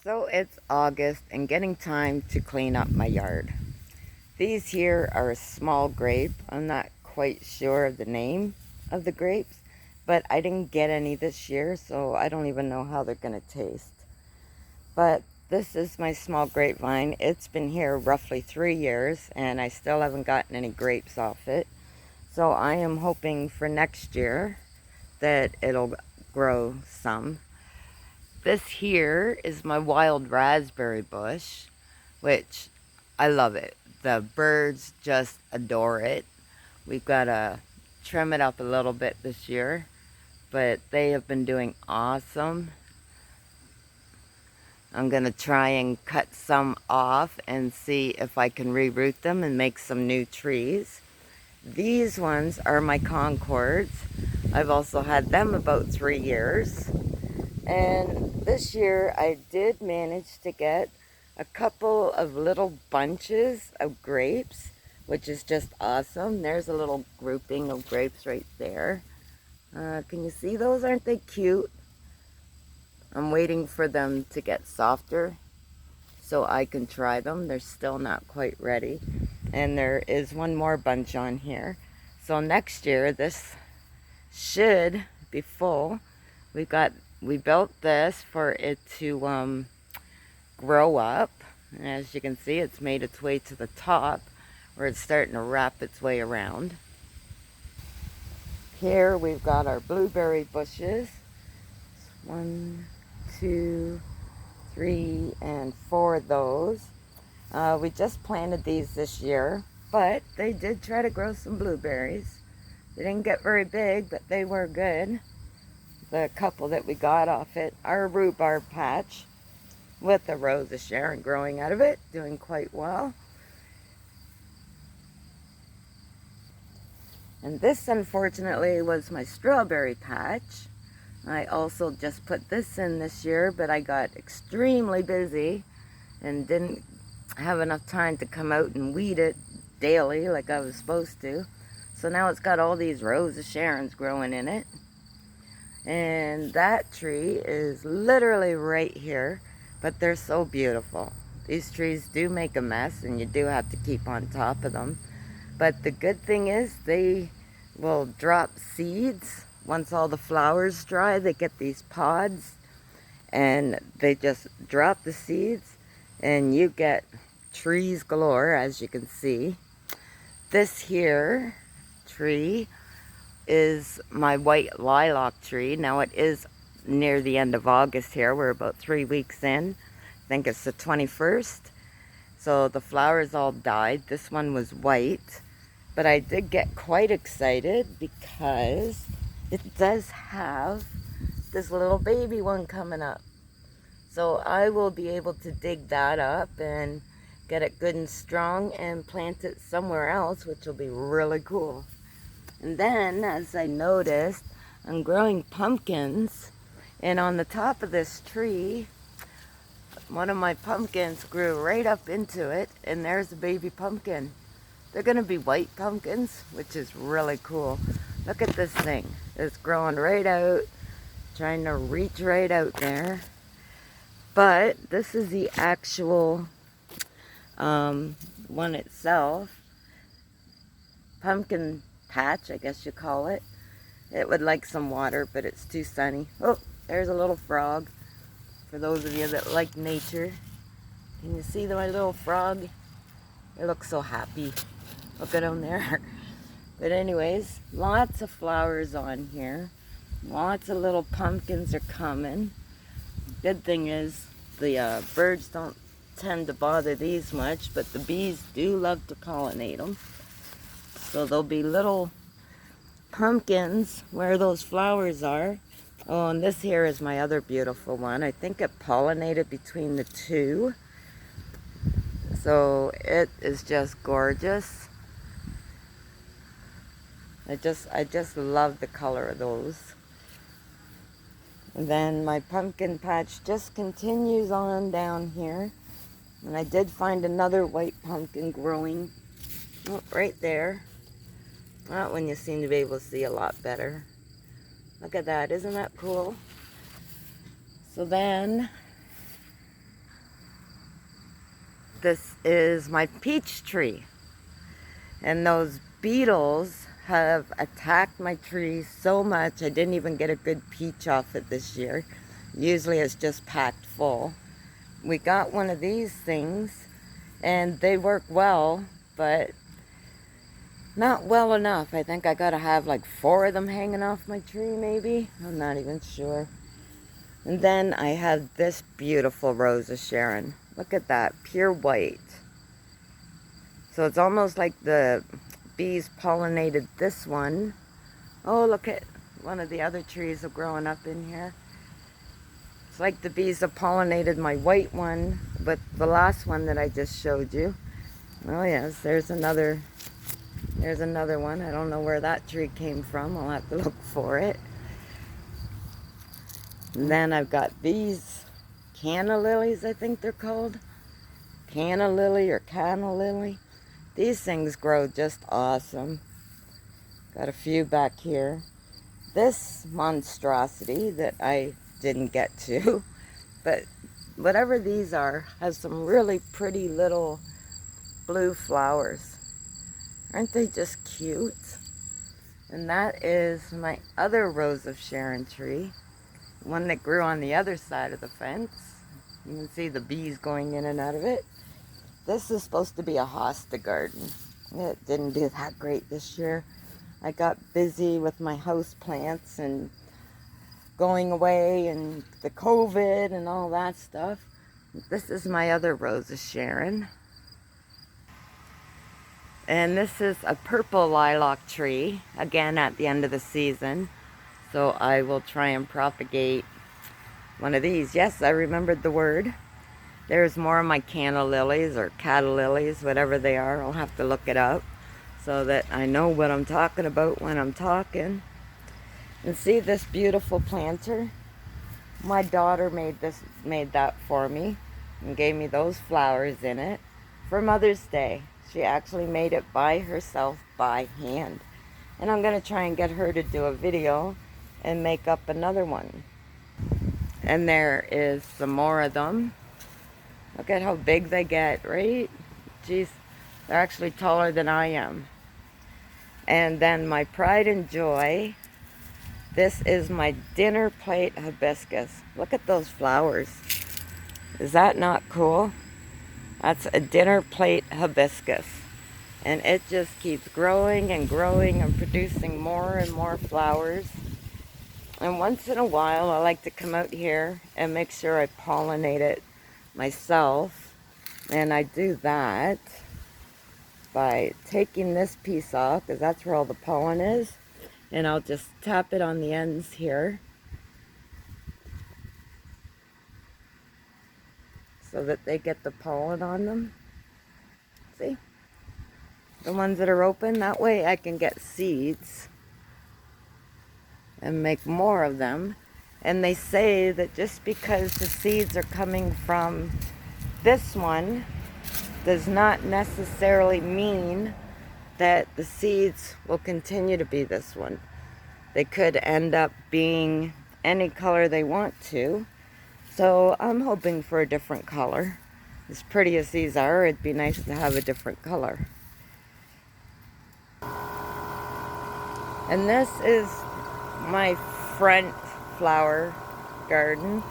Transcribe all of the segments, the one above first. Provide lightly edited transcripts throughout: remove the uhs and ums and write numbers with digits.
So it's August and getting time to clean up my yard. These here are a small grape. I'm not quite sure of the name of the grapes, but I didn't get any this year, so I don't even know how they're going to taste. But this is my small grapevine. It's been here roughly 3 years, and I still haven't gotten any grapes off it. So I am hoping for next year that it'll grow some. This here is my wild raspberry bush, which I love it. The birds just adore it. We've got to trim it up a little bit this year, but they have been doing awesome. I'm going to try and cut some off and see if I can reroot them and make some new trees. These ones are my Concords. I've also had them about 3 years. And this year I did manage to get a couple of little bunches of grapes, which is just awesome. There's a little grouping of grapes right there. Can you see those? Aren't they cute? I'm waiting for them to get softer so I can try them. They're still not quite ready. And there is one more bunch on here. So next year this should be full. We built this for it to grow up. And as you can see, it's made its way to the top where it's starting to wrap its way around. Here we've got our blueberry bushes. 1, 2, 3, and 4 of those. We just planted these this year, but they did try to grow some blueberries. They didn't get very big, but they were good. The couple that we got off it, our rhubarb patch with the Rose of Sharon growing out of it, doing quite well. And this, unfortunately, was my strawberry patch. I also just put this in this year, but I got extremely busy and didn't have enough time to come out and weed it daily like I was supposed to. So now it's got all these Rose of Sharons growing in it. And that tree is literally right here, but they're so beautiful. These trees do make a mess and you do have to keep on top of them. But the good thing is they will drop seeds. Once all the flowers dry, they get these pods and they just drop the seeds and you get trees galore, as you can see. This here tree is my white lilac tree. Now it is near the end of August here. We're about 3 weeks in. I think it's the 21st. So the flowers all died. This one was white. But I did get quite excited because it does have this little baby one coming up. So I will be able to dig that up and get it good and strong and plant it somewhere else, which will be really cool. And then, as I noticed, I'm growing pumpkins, and on the top of this tree, one of my pumpkins grew right up into it, and there's a baby pumpkin. They're going to be white pumpkins, which is really cool. Look at this thing. It's growing right out, trying to reach right out there. But this is the actual one itself. Pumpkin patch, I guess you call it. It would like some water, but it's too sunny. Oh, there's a little frog. For those of you that like nature. Can you see my little frog? It looks so happy. Look at him there. But anyways, lots of flowers on here. Lots of little pumpkins are coming. Good thing is the birds don't tend to bother these much, but the bees do love to pollinate them. So there'll be little pumpkins where those flowers are. Oh, and this here is my other beautiful one. I think it pollinated between the two. So it is just gorgeous. I just love the color of those. And then my pumpkin patch just continues on down here. And I did find another white pumpkin growing right there. That one you seem to be able to see a lot better. Look at that, isn't that cool? So then This is my peach tree. And those beetles have attacked my tree so much I didn't even get a good peach off it this year. Usually it's just packed full. We got one of these things and they work well, but not well enough. I think I gotta have like 4 of them hanging off my tree maybe. I'm not even sure. And then I have this beautiful Rose of Sharon. Look at that, pure white. So it's almost like the bees pollinated this one. Oh, look at one of the other trees are growing up in here. It's like the bees have pollinated my white one, but the last one that I just showed you. Oh yes, there's another one. I don't know where that tree came from. I'll have to look for it. And then I've got these canna lilies, I think they're called. Canna lily or canna lily. These things grow just awesome. Got a few back here. This monstrosity that I didn't get to, but whatever these are, has some really pretty little blue flowers. Aren't they just cute? And that is my other Rose of Sharon tree, one that grew on the other side of the fence. You can see the bees going in and out of it. This is supposed to be a hosta garden. It didn't do that great this year. I got busy with my house plants and going away and the COVID and all that stuff. This is my other Rose of Sharon. And this is a purple lilac tree, again at the end of the season. So I will try and propagate one of these. Yes, I remembered the word. There's more of my canna lilies or cata lilies, whatever they are. I'll have to look it up so that I know what I'm talking about when I'm talking. And see this beautiful planter? My daughter made that for me and gave me those flowers in it for Mother's Day. She actually made it by herself by hand. And I'm going to try and get her to do a video and make up another one. And there is some more of them. Look at how big they get, right? Geez, they're actually taller than I am. And then my pride and joy, this is my dinner plate hibiscus. Look at those flowers. Is that not cool? That's a dinner plate hibiscus. And it just keeps growing and growing and producing more and more flowers. And once in a while, I like to come out here and make sure I pollinate it myself. And I do that by taking this piece off, because that's where all the pollen is. And I'll just tap it on the ends here so that they get the pollen on them. See? The ones that are open, that way I can get seeds and make more of them. And they say that just because the seeds are coming from this one does not necessarily mean that the seeds will continue to be this one. They could end up being any color they want to. So I'm hoping for a different color. As pretty as these are, it'd be nice to have a different color. And this is my front flower garden.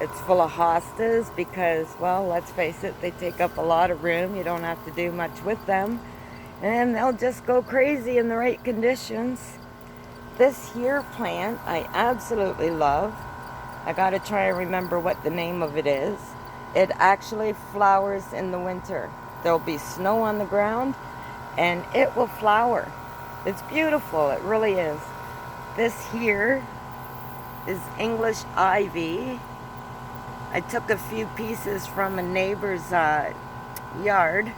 It's full of hostas because, well, let's face it, they take up a lot of room. You don't have to do much with them. And they'll just go crazy in the right conditions. This here plant I absolutely love. I gotta try and remember what the name of it is. It actually flowers in the winter. There'll be snow on the ground and it will flower. It's beautiful, it really is. This here is English ivy. I took a few pieces from a neighbor's yard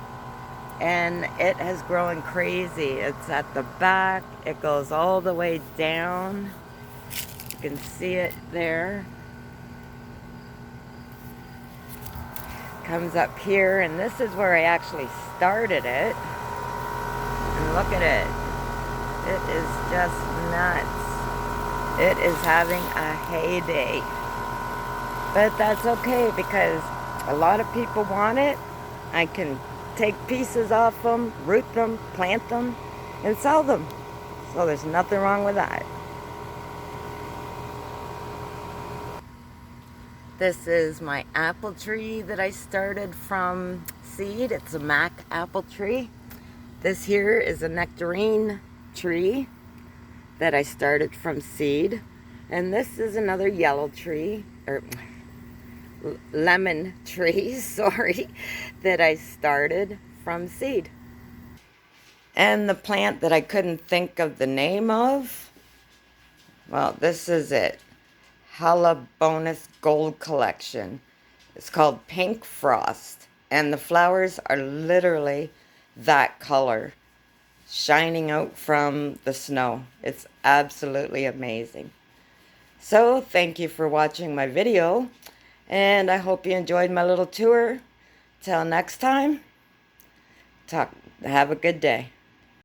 and it has grown crazy. It's at the back, it goes all the way down. You can see it there. Comes up here, and this is where I actually started it. And look at it. It is just nuts. It is having a heyday. But that's okay because a lot of people want it I can take pieces off them, root them, plant them, and sell them. So there's nothing wrong with that. This is my apple tree that I started from seed. It's a Mac apple tree. This here is a nectarine tree that I started from seed. And this is another yellow tree, or lemon tree, sorry, that I started from seed. And the plant that I couldn't think of the name of, well, this is it. Hala Bonus Gold Collection. It's called Pink Frost. And the flowers are literally that color, shining out from the snow. It's absolutely amazing. So, thank you for watching my video. And I hope you enjoyed my little tour. Till next time, have a good day.